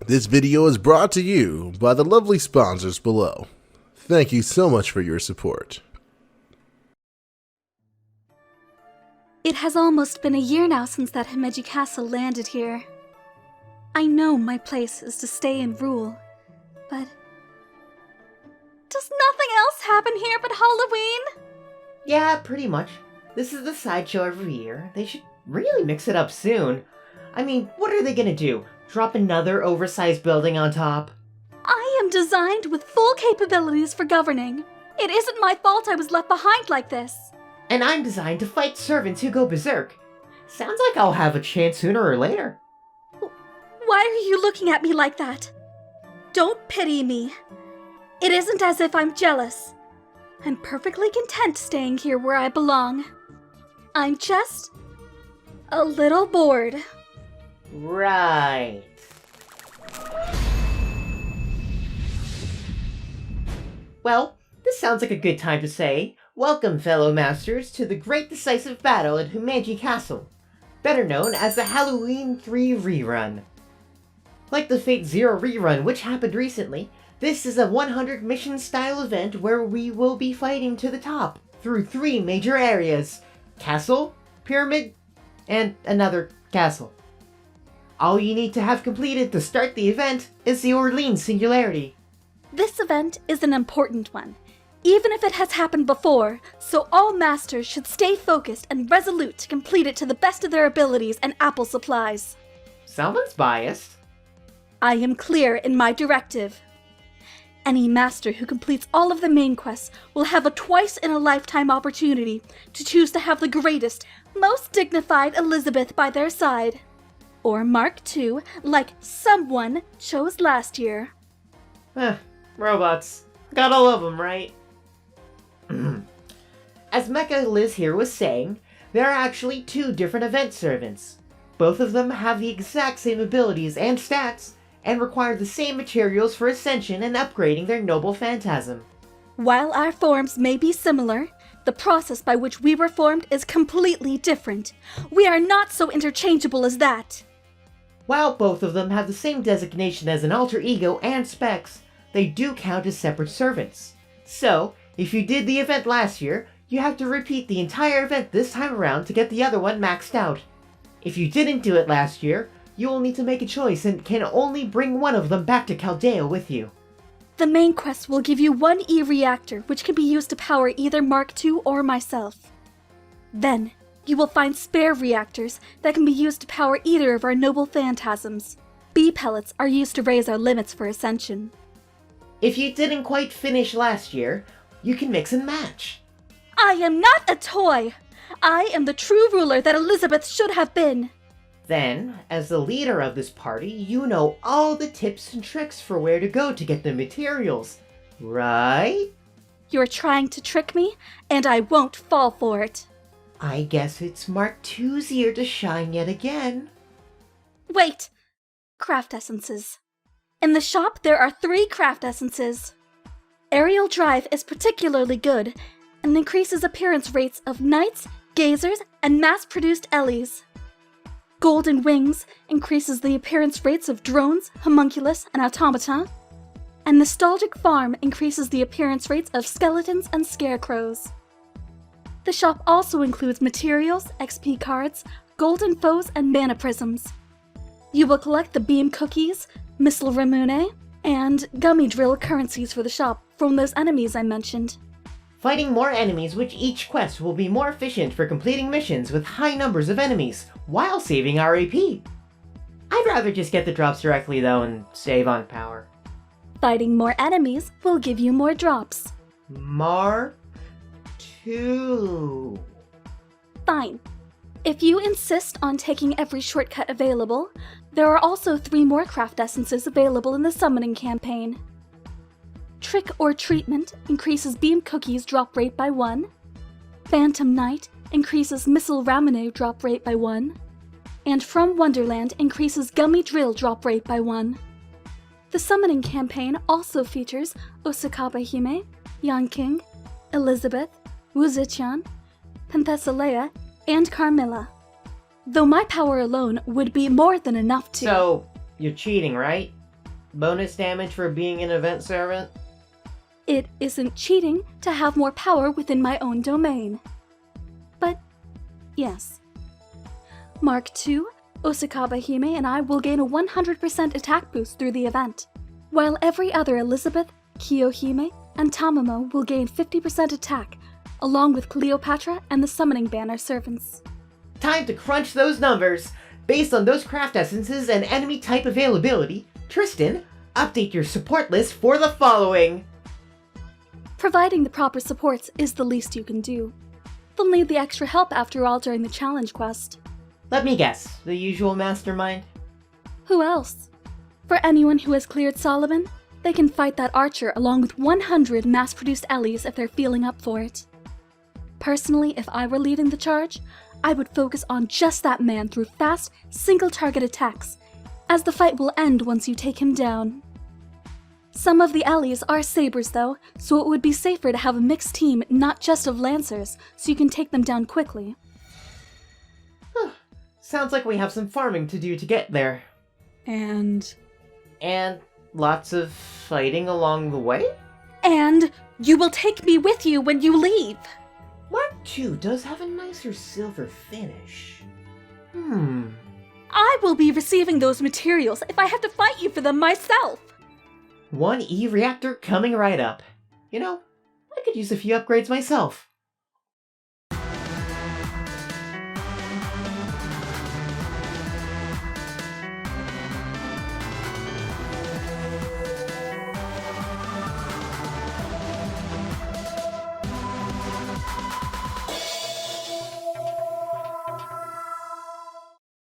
This video is brought to you by the lovely sponsors below. Thank you so much for your support. It has almost been a year now since that Himeji castle landed here. I know my place is to stay and rule, but... Does nothing else happen here but Halloween? Yeah, pretty much. This is the sideshow every year. They should really mix it up soon. I mean, what are they gonna do? Drop another oversized building on top? I am designed with full capabilities for governing. It isn't my fault I was left behind like this. And I'm designed to fight servants who go berserk. Sounds like I'll have a chance sooner or later. Why are you looking at me like that? Don't pity me. It isn't as if I'm jealous. I'm perfectly content staying here where I belong. I'm just a little bored. Right. Well, this sounds like a good time to say, welcome, fellow masters, to the great decisive battle at Himeji Castle, better known as the Halloween 3 Rerun. Like the Fate Zero Rerun, which happened recently, this is a 100 mission style event where we will be fighting to the top through 3 major areas: castle, pyramid, and another castle. All you need to have completed to start the event is the Orleans Singularity. This event is an important one, even if it has happened before, so all masters should stay focused and resolute to complete it to the best of their abilities and Apple supplies. Someone's biased. I am clear in my directive. Any master who completes all of the main quests will have a twice-in-a-lifetime opportunity to choose to have the greatest, most dignified Elizabeth by their side. Or Mark II, like someone chose last year. Robots. Got all of them, right? As Mecha Liz here was saying, there are actually 2 different event servants. Both of them have the exact same abilities and stats, and require the same materials for ascension and upgrading their noble phantasm. While our forms may be similar, the process by which we were formed is completely different. We are not so interchangeable as that. While both of them have the same designation as an alter ego and specs, they do count as separate servants. So, if you did the event last year, you have to repeat the entire event this time around to get the other one maxed out. If you didn't do it last year, you will need to make a choice and can only bring one of them back to Chaldea with you. The main quest will give you 1 E-reactor, which can be used to power either Mark II or myself. Then, you will find spare reactors that can be used to power either of our noble phantasms. B-pellets are used to raise our limits for ascension. If you didn't quite finish last year, you can mix and match. I am not a toy! I am the true ruler that Elizabeth should have been! Then, as the leader of this party, you know all the tips and tricks for where to go to get the materials, right? You're trying to trick me, and I won't fall for it. I guess it's Mark II's year to shine yet again. Wait! Craft essences. In the shop, there are 3 craft essences. Aerial Drive is particularly good, and increases appearance rates of knights, gazers, and mass-produced Ellies. Golden Wings increases the appearance rates of drones, homunculus, and automata. And Nostalgic Farm increases the appearance rates of skeletons and scarecrows. The shop also includes materials, XP cards, golden foes, and mana prisms. You will collect the beam cookies, missile ramune, and gummy drill currencies for the shop from those enemies I mentioned. Fighting more enemies with each quest will be more efficient for completing missions with high numbers of enemies, while saving our AP. I'd rather just get the drops directly though and save on power. Fighting more enemies will give you more drops. Mark II. Fine. If you insist on taking every shortcut available, there are also 3 more craft essences available in the summoning campaign. Trick or Treatment increases beam cookies drop rate by 1. Phantom Knight increases missile ramune drop rate by 1. And From Wonderland increases gummy drill drop rate by 1. The summoning campaign also features Osakaba Hime, Yanking, Elizabeth, Wuzichan, Princess Leia, and Carmilla. Though my power alone would be more than enough to— So, you're cheating, right? Bonus damage for being an event servant? It isn't cheating to have more power within my own domain. But, yes. Mark 2, Osakaba Hime and I will gain a 100% attack boost through the event, while every other Elizabeth, Kiyohime, and Tamamo will gain 50% attack, along with Cleopatra and the Summoning Banner servants. Time to crunch those numbers! Based on those craft essences and enemy type availability, Tristan, update your support list for the following! Providing the proper supports is the least you can do. They'll need the extra help after all during the challenge quest. Let me guess, the usual mastermind? Who else? For anyone who has cleared Solomon, they can fight that archer along with 100 mass-produced Ellies if they're feeling up for it. Personally, if I were leading the charge, I would focus on just that man through fast, single-target attacks, as the fight will end once you take him down. Some of the Ellies are sabers though, so it would be safer to have a mixed team not just of lancers, so you can take them down quickly. Sounds like we have some farming to do to get there. And Lots of fighting along the way? And you will take me with you when you leave! Mark 2 does have a nicer silver finish. I will be receiving those materials if I have to fight you for them myself! 1 E-reactor coming right up. You know, I could use a few upgrades myself.